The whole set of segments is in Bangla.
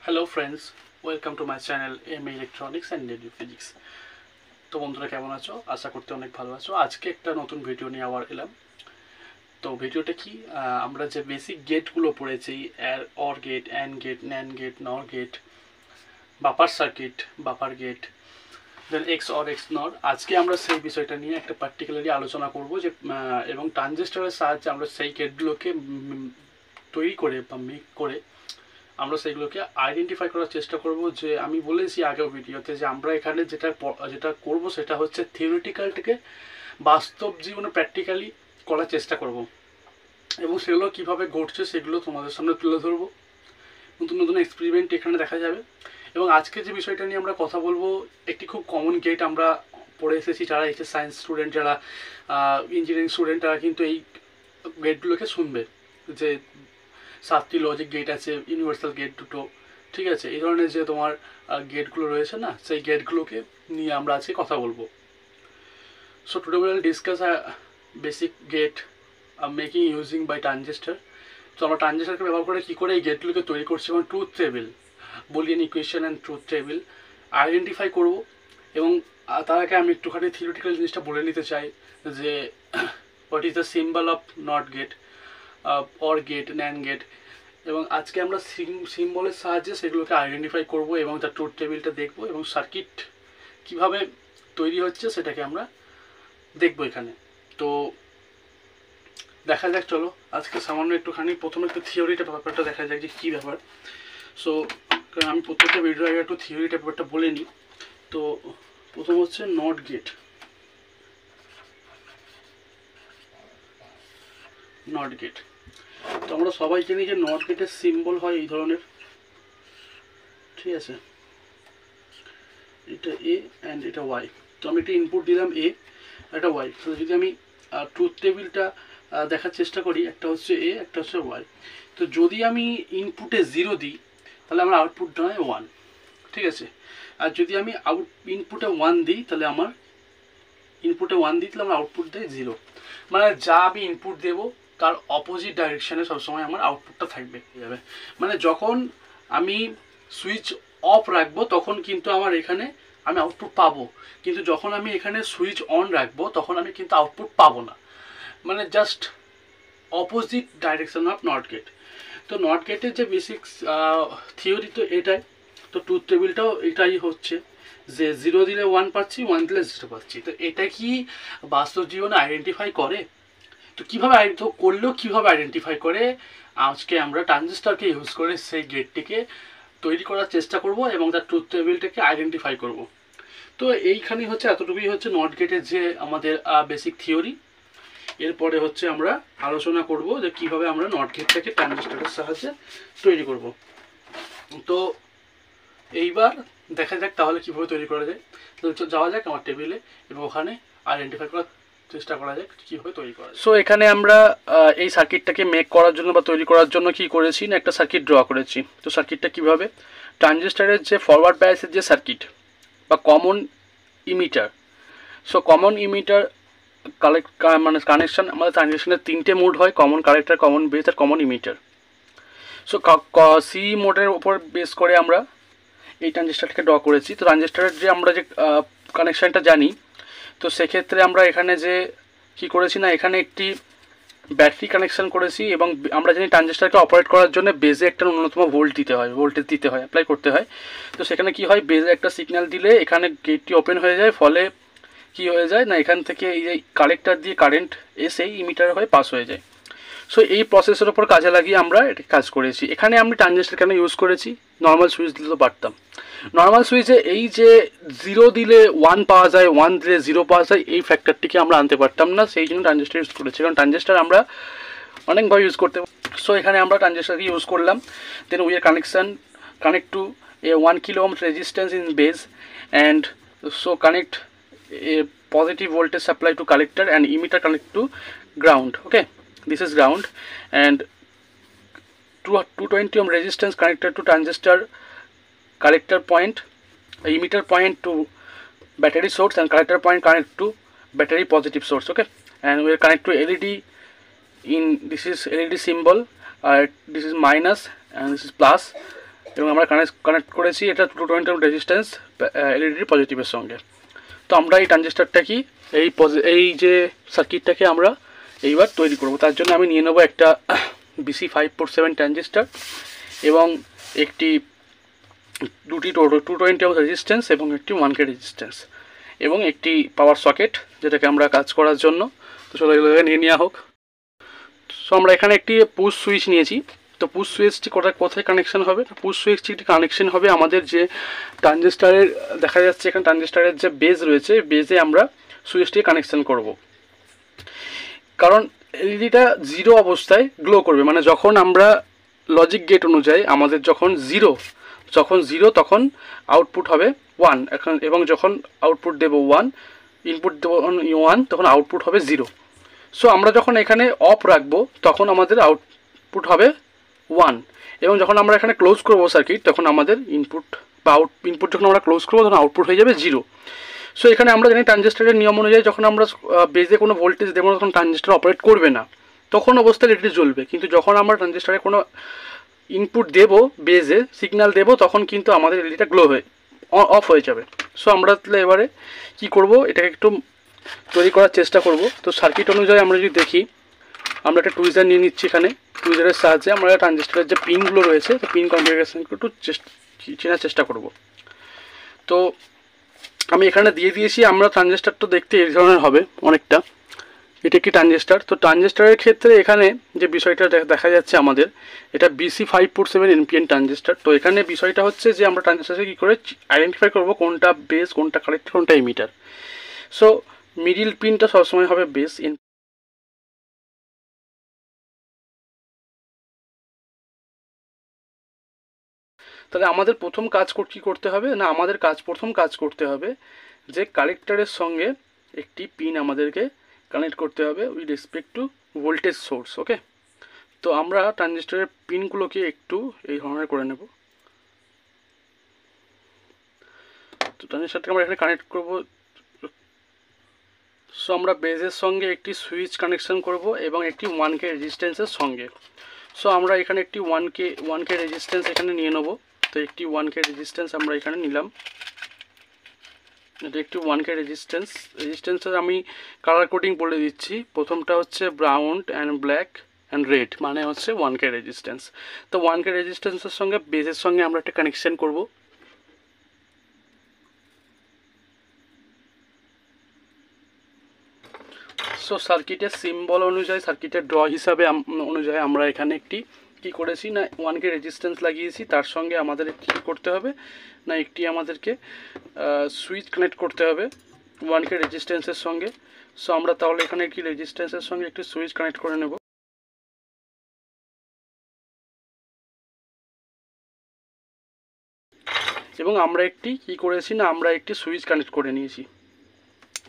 Hello friends, welcome to my channel MA electronics and radio physics. তো বন্ধুরা কেমন আছো? আশা করতে অনেক ভালো আছো। আজকে একটা নতুন ভিডিও নিয়ে আবার এলাম। তো ভিডিওটা কি, আমরা যে বেসিক গেটগুলো পড়েছি, OR gate, AND gate, NAND gate, NOR gate, buffer circuit, buffer gate, then XOR XNOR, আজকে আমরা সেই বিষয়টা নিয়ে একটা পার্টিকুলারলি আলোচনা করব যে এবং ট্রানজিস্টরের সাহায্যে আমরা সেই গেটগুলোকে তৈরি করে বা মেক করে আমরা সেইগুলোকে আইডেন্টিফাই করার চেষ্টা করব। যে আমি বলেছি আগের ভিডিওতে যে আমরা এখানে যেটা করব সেটা হচ্ছে থিওরিটিক্যালটাকে বাস্তব জীবনে প্র্যাকটিক্যালি করার চেষ্টা করব, এবং সেগুলো কীভাবে ঘটছে সেগুলো তোমাদের সামনে তুলে ধরবো। নতুন নতুন এক্সপেরিমেন্ট এখানে দেখা যাবে। এবং আজকে যে বিষয়টা নিয়ে আমরা কথা বলবো, একটি খুব কমন গেট আমরা পড়ে এসেছি, যারা এইচএস সায়েন্স স্টুডেন্ট, যারা ইঞ্জিনিয়ারিং স্টুডেন্ট, তারা কিন্তু এই গেটগুলোকে শুনবে যে 7টি লজিক গেট আছে, ইউনিভার্সাল গেট দুটো, ঠিক আছে, এই ধরনের যে তোমার গেটগুলো রয়েছে না, সেই গেটগুলোকে নিয়ে আমরা আজকে কথা বলবো। So today will discuss basic gate making using by transistor. তো আমরা ট্রানজিস্টারকে ব্যবহার করে কী করে এই গেটগুলোকে তৈরি করছি, এবং truth table, Boolean equation and truth table identify করব। এবং তার আগে আমি একটুখানি থিওরিটিক্যাল জিনিসটা বলে নিতে চাই যে what is the symbol of not gate, or gate, NAND gate, এবং আজকে আমরা সিম্বলের সাহায্যে সেগুলোকে আইডেন্টিফাই করব এবং তার ট্রুথ টেবিলটা দেখব, এবং সার্কিট কিভাবে তৈরি হচ্ছে সেটাকে আমরা দেখব এখানে। তো দেখা যাক, চলো আজকে সামান্য একটুখানি প্রথমে একটু থিওরিটা ব্যাপারটা দেখা যাক যে কী ব্যাপার। সো আমি প্রত্যেকটা ভিডিও আগে একটু থিওরিটা ব্যাপারটা বলে নিই। তো প্রথম হচ্ছে নট গেট। নট গেট, তো আমরা সবাই জানি যে নট গেটের সিম্বল হয় এই ধরনের, ঠিক আছে, এটা এ অ্যান্ড এটা ওয়াই। তো আমি একটা ইনপুট দিলাম এ, একটা ওয়াই। তো যদি আমি ট্রুথ টেবিলটা দেখার চেষ্টা করি, একটা হচ্ছে এ, একটা হচ্ছে ওয়াই। তো যদি আমি ইনপুটে 0 দিই তাহলে আমার আউটপুট নয় 1, ঠিক আছে। আর যদি আমি ইনপুটে 1 দিই তাহলে আমার আউটপুট দেয় 0। মানে যা আমি ইনপুট দেবো তার অপোজিট ডাইরেকশানে সবসময় আমার আউটপুটটা থাকবে। মানে যখন আমি সুইচ অফ রাখবো তখন কিন্তু আমার এখানে আমি আউটপুট পাবো, কিন্তু যখন আমি এখানে সুইচ অন রাখবো তখন আমি কিন্তু আউটপুট পাবো না। মানে just opposite direction of not gate. তো নট গেটের যে বেসিক থিওরি তো এটাই। তো ট্রুথ টেবিলটাও এটাই হচ্ছে যে 0 দিলে 1 পাচ্ছি, 1 দিলে 0 পাচ্ছি। তো এটা কি বাস্তব জীবনে আইডেন্টিফাই করে? তো কীভাবে কীভাবে আইডেন্টিফাই করে, আজকে আমরা ট্রানজিস্টারকে ইউজ করে সেই গেটটিকে তৈরি করার চেষ্টা করব এবং তার ট্রুথ টেবিলটাকে আইডেন্টিফাই করব। তো এইখানেই হচ্ছে, এতটুকুই হচ্ছে নট গেটের যে আমাদের বেসিক থিওরি। এরপরে হচ্ছে আমরা আলোচনা করব যে কীভাবে আমরা নট গেটটাকে ট্রানজিস্টারের সাহায্যে তৈরি করব। তো এইবার দেখা যাক তাহলে কীভাবে তৈরি করা যায়। তো যাওয়া যাক আমার টেবিলে এবং ওখানে আইডেন্টিফাই করার চেষ্টা করা যাক কীভাবে তৈরি করা যায়। সো এখানে আমরা এই সার্কিটটাকে মেক করার জন্য বা তৈরি করার জন্য কি করেছি না, একটা সার্কিট ড্র করেছি। তো সার্কিটটা কীভাবে, ট্রানজিস্টারের যে ফরওয়ার্ড বায়াসের যে সার্কিট বা common emitter. So common emitter মানে কানেকশন, আমাদের ট্রানজিস্টারের 3টে মোড হয়: কমন কালেক্টর, কমন বেস আর কমন ইমিটার। সো সি মোডের উপর বেস করে আমরা এই ট্রানজিস্টারটাকে ড্র করেছি। তো ট্রানজিস্টারের যে আমরা যে কানেকশানটা জানি, তো সেক্ষেত্রে আমরা এখানে যে কী করেছি না, এখানে একটি ব্যাটারি কানেকশান করেছি। এবং আমরা জানি ট্রানজিস্টারকে অপারেট করার জন্য বেজে একটা ন্যূনতম ভোল্টেজ দিতে হয়, অ্যাপ্লাই করতে হয়। তো সেখানে কি হয়, বেজে একটা সিগন্যাল দিলে এখানে গেটটি ওপেন হয়ে যায়, ফলে কি হয়ে যায় না, এখান থেকে এই যে কালেক্টর দিয়ে কারেন্ট এসে ইমিটার হয়ে পাস হয়ে যায়। সো এই প্রসেসের ওপর কাজে লাগিয়ে আমরা এটা কাজ করেছি। এখানে আমি ট্রানজিস্টার কেন ইউজ করেছি, নর্মাল সুইচ দিলে তো পারতাম। নর্মাল সুইচে এই যে 0 দিলে 1 পাওয়া যায়, 1 দিলে 0 পাওয়া যায়, এই ফ্যাক্টরটিকে আমরা আনতে পারতাম না, সেই জন্য ট্রানজিস্টার ইউজ করেছি। কারণ ট্রানজিস্টার আমরা অনেকভাবে ইউজ করতে। সো এখানে আমরা ট্রানজিস্টারকে ইউজ করলাম। Then we are connect to a 1 kilo ohm resistance in base, and so connect a positive voltage supply to collector and emitter connect to ground. Okay, this is ground, and 220 ohm resistance connected to transistor collector point, emitter point to battery source, and collector point connect to battery positive source. Okay, and we will connect to LED. In this is LED symbol, this is minus and this is plus. এবং আমরা কানেক্ট করেছি এটা 220 ওহম রেজিস্ট্যান্স এলইডির পজিটিভের সঙ্গে। তো আমরা এই ট্রানজিস্টারটা কি এই যে সার্কিটটাকে আমরা এইবার তৈরি করব। তার জন্য আমি নিয়ে নেব একটা BC547 ট্রানজিস্টার এবং একটি দুটি 220 ওহম রেজিস্ট্যান্স এবং একটি 1K রেজিস্ট্যান্স এবং একটি পাওয়ার সকেট যেটাকে আমরা কাজ করার জন্য। তো চলো এগুলোকে নিয়ে নেওয়া হোক। সো আমরা এখানে একটি পুশ সুইচ নিয়েছি। তো পুশ সুইচটি কোথায় কানেকশন হবে? পুশ সুইচটি কানেকশন হবে আমাদের যে ট্রানজিস্টারের, দেখা যাচ্ছে এখানে ট্রানজিস্টারের যে বেজ রয়েছে, বেজে আমরা সুইচটি কানেকশন করব। কারণ এলইডিটা জিরো অবস্থায় গ্লো করবে, মানে যখন আমরা লজিক গেট অনুযায়ী আমাদের যখন জিরো তখন আউটপুট হবে 1 এখন, এবং যখন আউটপুট দেব 1, ইনপুট দেব 1, তখন আউটপুট হবে 0। সো আমরা যখন এখানে অফ রাখবো তখন আমাদের আউটপুট হবে 1, এবং যখন আমরা এখানে ক্লোজ করবো সার্কিট তখন আমাদের ইনপুট যখন আমরা ক্লোজ করবো তখন আউটপুট হয়ে যাবে 0। সো এখানে আমরা জানি ট্রানজিস্টারের নিয়ম অনুযায়ী যখন আমরা বেজে কোনো ভোল্টেজ দেবো না তখন ট্রানজিস্টার অপারেট করবে না, তখন অবস্থায় এলইডি জ্বলবে। কিন্তু যখন আমরা ট্রানজিস্টারে কোনো ইনপুট দেবো, বেজে সিগন্যাল দেবো, তখন কিন্তু আমাদের এলইডিটা গ্লো হয়ে অফ হয়ে যাবে। সো আমরা তাহলে এবারে কী করবো, এটাকে একটু তৈরি করার চেষ্টা করব। তো সার্কিট অনুযায়ী আমরা যদি দেখি, আমরা একটা টুইজার নিয়ে নিচ্ছি। এখানে টুইজারের সাহায্যে আমরা ট্রানজিস্টারের যে পিনগুলো রয়েছে তো পিন কনফিগারেশনকে একটু চেনার চেষ্টা করব। তো আমি এখানে দিয়ে দিয়েছি। আমরা ট্রানজিস্টারটা দেখতে এই ধরনের হবে অনেকটা, এটা কি ট্রানজিস্টার। তো ট্রানজিস্টারের ক্ষেত্রে এখানে যে বিষয়টা দেখা যাচ্ছে আমাদের, এটা BC547 NPN ট্রানজিস্টার। তো এখানে বিষয়টা হচ্ছে যে আমরা ট্রানজিস্টারকে কী করে আইডেন্টিফাই করব কোনটা বেস, কোনটা কালেক্টর, কোনটা ইমিটার। সো মিডিল পিনটা সবসময় হবে বেস। তাহলে আমাদের প্রথম কাজ কি করতে হবে না, প্রথম কাজ করতে হবে যে কালেক্টরের সঙ্গে একটি পিন আমাদেরকে কানেক্ট করতে হবে with respect to voltage source. Okay, তো আমরা ট্রানজিস্টরের পিনগুলোকে একটু এই ধরনের করে নেব। তো ট্রানজিস্টরটাকে আমরা এখানে কানেক্ট করব। সো আমরা বেজের সঙ্গে একটি সুইচ কানেকশন করব এবং একটি 1K রেজিস্ট্যান্সের সঙ্গে। সো আমরা এখানে একটি 1K রেজিস্ট্যান্স এখানে নিয়ে নেব। তো একটি 1K রেজিস্ট্যান্স আমরা এখানে নিলাম। এটা একটি 1K রেজিস্ট্যান্সের আমি কালার কোডিং বলে দিচ্ছি। প্রথমটা হচ্ছে brown and black and red, মানে হচ্ছে 1K রেজিস্ট্যান্স। তো 1K রেজিস্ট্যান্সের সঙ্গে বেজের সঙ্গে আমরা একটা কানেকশন করব। সো সার্কিটের সিম্বল অনুযায়ী, সার্কিটের ড্র হিসাবে অনুযায়ী আমরা এখানে একটি কি করেছি না 1K রেজিস্ট্যান্স লাগিয়েছি। তার সঙ্গে আমাদের কী করতে হবে না, একটি আমাদেরকে সুইচ কানেক্ট করতে হবে 1K রেজিস্ট্যান্সের সঙ্গে। সো আমরা তাহলে এখানে একটি রেজিস্ট্যান্সের সঙ্গে একটি সুইচ কানেক্ট করে নেব। এবং আমরা একটি কি করেছি না, আমরা একটি সুইচ কানেক্ট করে নিয়েছি।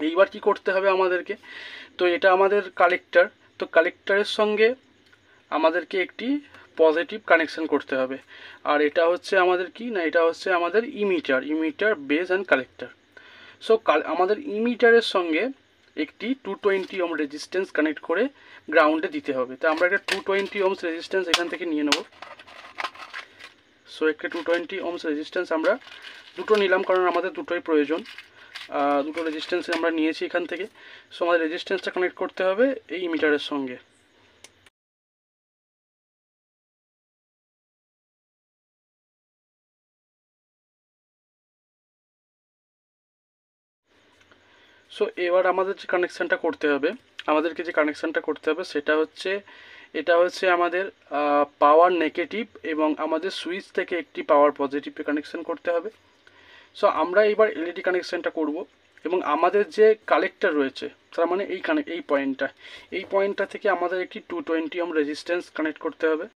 এইবার কি করতে হবে আমাদেরকে, তো এটা আমাদের কালেক্টর। তো কালেক্টরের সঙ্গে আমাদেরকে একটি পজিটিভ কানেকশন করতে হবে। আর এটা হচ্ছে আমাদের কি না, এটা হচ্ছে আমাদের emitter base and collector. So আমাদের ইমিটারের সঙ্গে একটি 220 ওহম রেজিস্ট্যান্স কানেক্ট করে গ্রাউন্ডে দিতে হবে। তো আমরা একটা 220 ওহমস রেজিস্ট্যান্স এখান থেকে নিয়ে নেব। সো একটা 220 ওহমস রেজিস্ট্যান্স আমরা দুটো নিলাম, কারণ আমাদের দুটোই প্রয়োজন। দুটো রেজিস্ট্যান্স আমরা নিয়েছি এখান থেকে। সো আমাদের রেজিস্ট্যান্সটা কানেক্ট করতে হবে এই ইমিটারের সঙ্গে। সো এবার আমাদের যে কানেকশানটা করতে হবে, সেটা হচ্ছে, এটা হচ্ছে আমাদের পাওয়ার নেগেটিভ এবং আমাদের সুইচ থেকে একটি পাওয়ার পজিটিভে কানেকশান করতে হবে। সো আমরা এবার এলইডি কানেকশানটা করব এবং আমাদের যে কালেক্টর রয়েছে, তার মানে এই পয়েন্টটা থেকে আমাদের একটি 220 ওহম রেজিস্ট্যান্স কানেক্ট করতে হবে।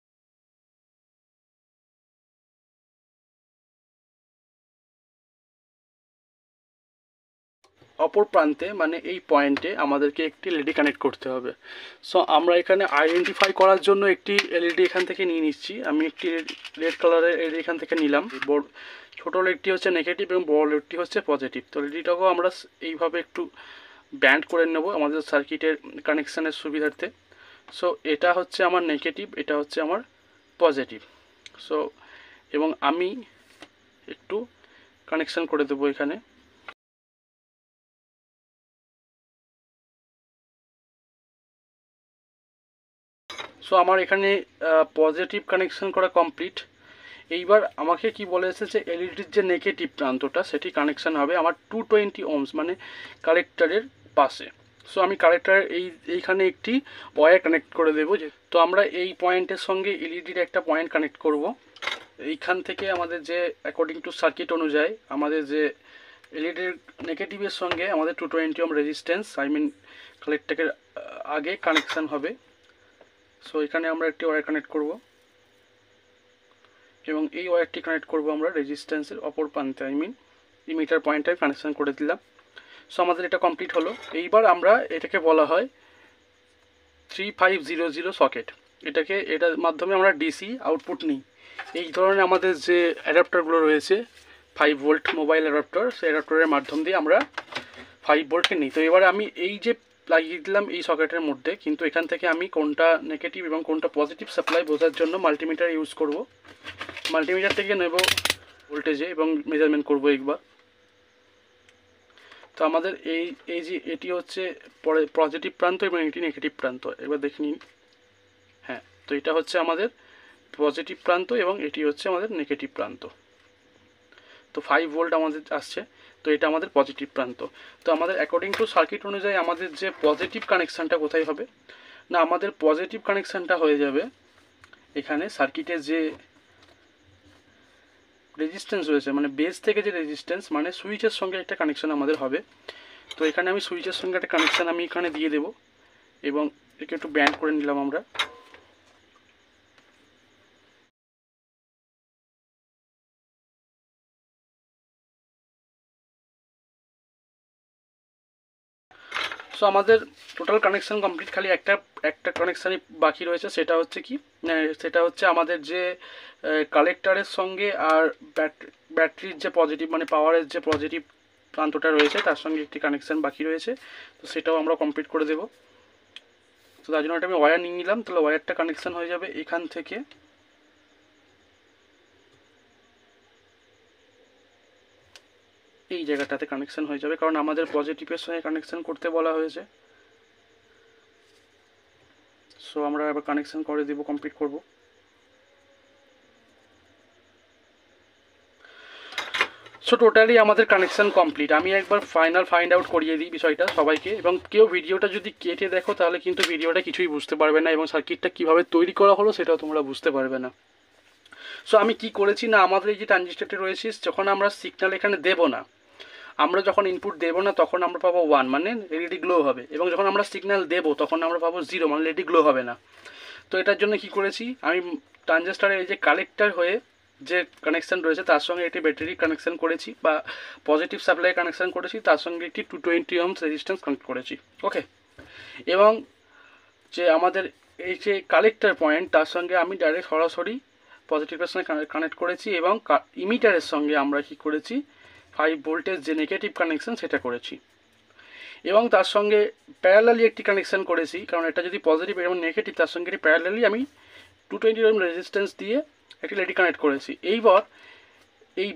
অপর প্রান্তে মানে এই পয়েন্টে আমাদেরকে একটি এলইডি কানেক্ট করতে হবে। সো আমরা এখানে আইডেন্টিফাই করার জন্য একটি এলইডি এখান থেকে নিয়ে নিচ্ছি। আমি একটি রেড কালারের এলইডি এখান থেকে নিলাম। ছোটো লেডটি হচ্ছে নেগেটিভ এবং বড় লেডটি হচ্ছে পজিটিভ। তো এলইডিটাকেও আমরা এইভাবে একটু ব্যান্ড করে নেব আমাদের সার্কিটের কানেকশানের সুবিধার্থে। সো এটা হচ্ছে আমার নেগেটিভ, এটা হচ্ছে আমার পজিটিভ। সো এবং আমি একটু কানেকশান করে দেবো এখানে। সো আমার এখানে পজিটিভ কানেকশান করা কমপ্লিট। এইবার আমাকে কি বলেছে যে এলইডির যে নেগেটিভ প্রান্তটা সেটি কানেকশান হবে আমার 220 ohms মানে কালেক্টরের পাশে। সো আমি কালেক্টরের এইখানে একটি ওয়্যার কানেক্ট করে দেবো। তো আমরা এই পয়েন্টের সঙ্গে এলইডির একটা পয়েন্ট কানেক্ট করব। এইখান থেকে আমাদের যে অ্যাকর্ডিং টু সার্কিট অনুযায়ী আমাদের যে এলইডির নেগেটিভের সঙ্গে আমাদের 220 ohm রেজিস্ট্যান্স কালেক্টরের আগে কানেকশান হবে। সো এখানে আমরা একটি ওয়্যার কানেক্ট করব এবং এই ওয়্যারটি কানেক্ট করব আমরা রেজিস্ট্যান্সের অপর প্রান্তে, ইমিটার পয়েন্টে কানেকশান করে দিলাম। সো আমাদের এটা কমপ্লিট হলো। এইবার আমরা এটাকে বলা হয় 3500 সকেট। এটার মাধ্যমে আমরা ডিসি আউটপুট নিই। এই ধরনের আমাদের যে অ্যাডাপ্টারগুলো রয়েছে 5 ভোল্ট মোবাইল অ্যাডাপ্টার, সেই অ্যাডাপ্টারের মাধ্যম দিয়ে আমরা 5 ভোল্টকে নিই। তো এবারে আমি এই যে লাগিয়ে দিলাম এই সকেটের মধ্যে, কিন্তু এখান থেকে আমি কোনটা নেগেটিভ এবং কোনটা পজিটিভ সাপ্লাই বোঝার জন্য মাল্টিমিটার ইউজ করব। মাল্টিমিটার থেকে নেব ভোল্টেজে এবং মেজারমেন্ট করব একবার। তো আমাদের এই যে এটি হচ্ছে পজিটিভ প্রান্ত এবং এটি নেগেটিভ প্রান্ত। এবার দেখে নিন। হ্যাঁ, তো এটা হচ্ছে আমাদের পজিটিভ প্রান্ত এবং এটি হচ্ছে আমাদের নেগেটিভ প্রান্ত। তো 5 ভোল্ট আমাদের আসছে, তো এটা আমাদের পজিটিভ প্রান্ত। তো আমাদের অ্যাকর্ডিং টু সার্কিট অনুযায়ী আমাদের যে পজিটিভ কানেকশানটা কোথায় হবে না, আমাদের পজিটিভ কানেকশানটা হয়ে যাবে এখানে সার্কিটের যে রেজিস্ট্যান্স রয়েছে, মানে বেস থেকে যে রেজিস্ট্যান্স, মানে সুইচের সঙ্গে একটা কানেকশান আমাদের হবে। তো এখানে আমি সুইচের সঙ্গে একটা কানেকশান আমি এখানে দিয়ে দেবো এবং একে একটু ব্যান্ড করে নিলাম আমরা। সো আমাদের টোটাল কানেকশান কমপ্লিট, খালি একটা কানেকশানই বাকি রয়েছে। সেটা হচ্ছে কি, সেটা হচ্ছে আমাদের যে কালেক্টরের সঙ্গে আর ব্যাটারির যে পজিটিভ মানে পাওয়ারের যে পজিটিভ প্রান্তটা রয়েছে তার সঙ্গে একটি কানেকশান বাকি রয়েছে। তো সেটাও আমরা কমপ্লিট করে দেবো। তো তার জন্য একটা আমি ওয়্যার নিয়ে নিলাম। তাহলে ওয়্যারটা কানেকশান হয়ে যাবে এখান থেকে এই জায়গাটাতে কানেকশান হয়ে যাবে, কারণ আমাদের পজিটিভের সঙ্গে কানেকশান করতে বলা হয়েছে। সো আমরা এবার কানেকশান করে দেবো, কমপ্লিট করব। সো টোটালি আমাদের কানেকশান কমপ্লিট। আমি একবার ফাইন্ড আউট করিয়ে দিই বিষয়টা সবাইকে, এবং কেউ ভিডিওটা যদি কেটে দেখো তাহলে কিন্তু ভিডিওটা কিছুই বুঝতে পারবে না এবং সার্কিটটা কীভাবে তৈরি করা হলো সেটাও তোমরা বুঝতে পারবে না। সো আমি কি করেছি না, আমাদের এই যে ট্রানজিস্টরটি রয়েছে যখন আমরা সিগন্যাল এখানে দেবো না, আমরা যখন ইনপুট দেবো না তখন আমরা পাবো 1 মানে এলইডি গ্লো হবে, এবং যখন আমরা সিগন্যাল দেবো তখন আমরা পাবো 0 মানে এলইডি গ্লো হবে না। তো এটার জন্য কি করেছি, আমি ট্রানজিস্টরের এই যে কালেক্টর হয়ে যে কানেকশান রয়েছে তার সঙ্গে একটি ব্যাটারি কানেকশান করেছি বা পজিটিভ সাপ্লাই কানেকশান করেছি, তার সঙ্গে একটি 220 ohms রেজিস্ট্যান্স কানেক্ট করেছি। ওকে, এবং যে আমাদের এই যে কালেক্টর পয়েন্ট তার সঙ্গে আমি ডাইরেক্ট সরাসরি পজিটিভের সঙ্গে কানেক্ট করেছি এবং ইমিটারের সঙ্গে আমরা কি করেছি 5 ভোল্টের যে নেগেটিভ কানেকশান সেটা করেছি, এবং তার সঙ্গে প্যারালালি একটি কানেকশান করেছি, কারণ এটা যদি পজিটিভ এবং নেগেটিভ তার সঙ্গে একটি প্যারালালি আমি 220 ohm রেজিস্ট্যান্স দিয়ে একটি লেডি কানেক্ট করেছি। এইবার এই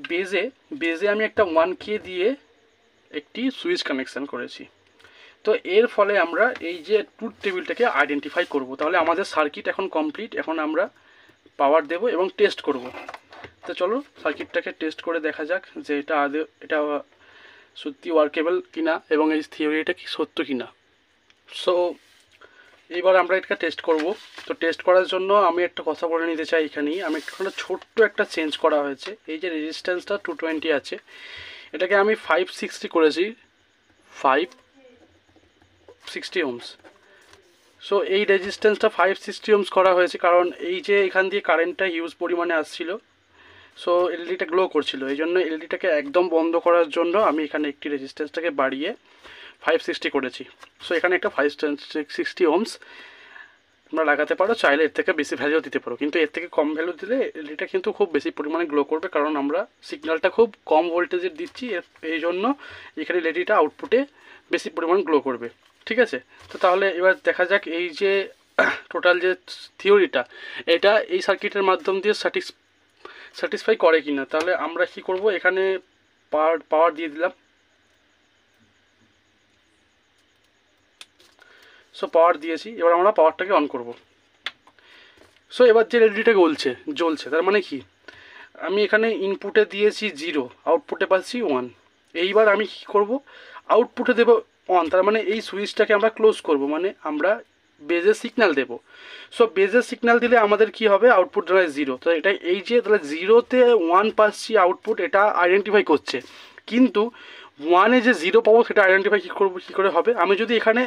বেজে আমি একটা 1K দিয়ে একটি সুইচ কানেকশান করেছি। তো এর ফলে আমরা এই যে ট্রুথ টেবিলটাকে আইডেন্টিফাই করব। তাহলে আমাদের সার্কিট এখন কমপ্লিট। এখন আমরা পাওয়ার দেব এবং টেস্ট করব। তো চলো সার্কিটটাকে টেস্ট করে দেখা যাক যে এটা সত্যি ওয়ার্কেবল কিনা এবং এই থিওরিটা কি সত্য কিনা। সো এবার আমরা এটা টেস্ট করব। তো টেস্ট করার জন্য আমি একটা কথা বলে নিতে চাই, এখানেই আমি একটুখানি ছোট্ট একটা চেঞ্জ করা হয়েছে। এই যে রেজিস্ট্যান্সটা 220 আছে, এটাকে আমি 560 করেছি, 560 ohms। সো এই রেজিস্ট্যান্সটা 560 ohms করা হয়েছে কারণ এই যে এখান দিয়ে কারেন্টটা হিউজ পরিমাণে আসছিল, সো এলইডিটা গ্লো করছিল। এই জন্য এলইডিটাকে একদম বন্ধ করার জন্য আমি এখানে একটি রেজিস্ট্যান্সটাকে বাড়িয়ে 560 করেছি। সো এখানে একটা 560 ohms তোমরা লাগাতে পারো, চাইলে এর থেকে বেশি ভ্যালু দিতে পারো, কিন্তু এর থেকে কম ভ্যালু দিলে এলইডিটা কিন্তু খুব বেশি পরিমাণে গ্লো করবে, কারণ আমরা সিগন্যালটা খুব কম ভোল্টেজের দিচ্ছি, এই জন্য এখানে এলইডিটা আউটপুটে বেশি পরিমাণ গ্লো করবে। ঠিক আছে, তো তাহলে এবার দেখা যাক এই যে টোটাল যে থিওরিটা এটা এই সার্কিটের মাধ্যম দিয়ে স্যাটিসফাই করে কি না। তাহলে আমরা কি করব, এখানে পাওয়ার দিয়ে দিলাম। সো পাওয়ার দিয়েছি, এবার আমরা পাওয়ারটাকে অন করব। সো এবার যে এলইডিটা জ্বলছে তার মানে কি, আমি এখানে ইনপুটে দিয়েছি 0, আউটপুটে পাচ্ছি 1। এইবার আমি কী করব, আউটপুটে দেবো 1, তার মানে এই সুইচটাকে আমরা ক্লোজ করব, মানে আমরা বেজের সিগন্যাল দেবো। সো বেজের সিগন্যাল দিলে আমাদের কি হবে, আউটপুট দাঁড়ায় 0। তো এটা এই যে তাহলে 0-তে 1 পাচ্ছি আউটপুট, এটা আইডেন্টিফাই করছে। কিন্তু 1-এ যে 0 পাবো সেটা আইডেন্টিফাই কী করে হবে, আমি যদি এখানে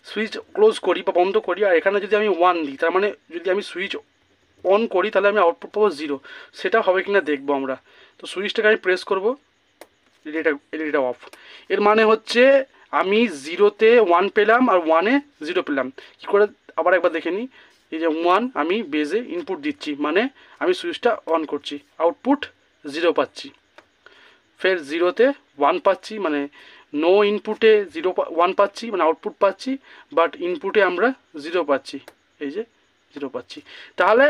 সুইচ ক্লোজ করি বা বন্ধ করি আর এখানে যদি আমি 1 দিই, তার মানে যদি আমি সুইচ অন করি তাহলে আমি আউটপুট পাবো 0। সেটা হবে কিনা দেখবো আমরা। তো সুইচটাকে আমি প্রেস করব, এলইডিটা অফ। এর মানে হচ্ছে আমি 0-তে 1 পেলাম আর 1-এ 0 পেলাম। কী করে আবার একবার দেখে নিই, এই যে 1 আমি বেজে ইনপুট দিচ্ছি, মানে আমি সুইচটা অন করছি, আউটপুট 0 পাচ্ছি। ফের 0-তে 1 পাচ্ছি, মানে নো ইনপুটে 1 পাচ্ছি, মানে আউটপুট পাচ্ছি, বাট ইনপুটে আমরা 0 পাচ্ছি, এই যে 0 পাচ্ছি। তাহলে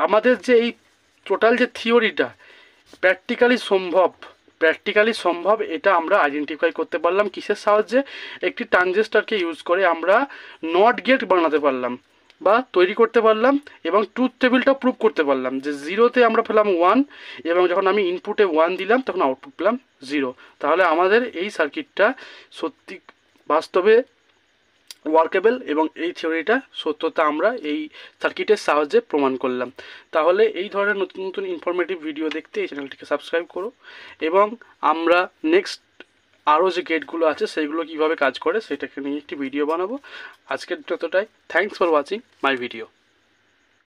আমাদের যে এই টোটাল যে থিওরিটা প্র্যাকটিক্যালি সম্ভব, এটা আমরা আইডেন্টিফাই করতে পারলাম কিসের সাহায্যে, একটি ট্রানজিস্টরকে ইউজ করে আমরা নট গেট বানাতে পারলাম বা তৈরি করতে পারলাম, এবং ট্রুথ টেবিলটা প্রুভ করতে পারলাম যে 0-তে আমরা পেলাম 1, এবং যখন আমি ইনপুটে 1 দিলাম তখন আউটপুট পেলাম 0। তাহলে আমাদের এই সার্কিটটা সত্যি বাস্তবে ওয়ার্কেবল, এবং এই থিওরিটা সত্যতা আমরা এই সার্কিটের সাহায্যে প্রমাণ করলাম। তাহলে এই ধরনের নতুন নতুন ইনফরমেটিভ ভিডিও দেখতে এই চ্যানেলটিকে সাবস্ক্রাইব করো, এবং আমরা নেক্সট আরও যে গেটগুলো আছে সেইগুলো কীভাবে কাজ করে সেটাকে নিয়ে একটি ভিডিও বানাবো। আজকের যতটাই, thanks for watching my video.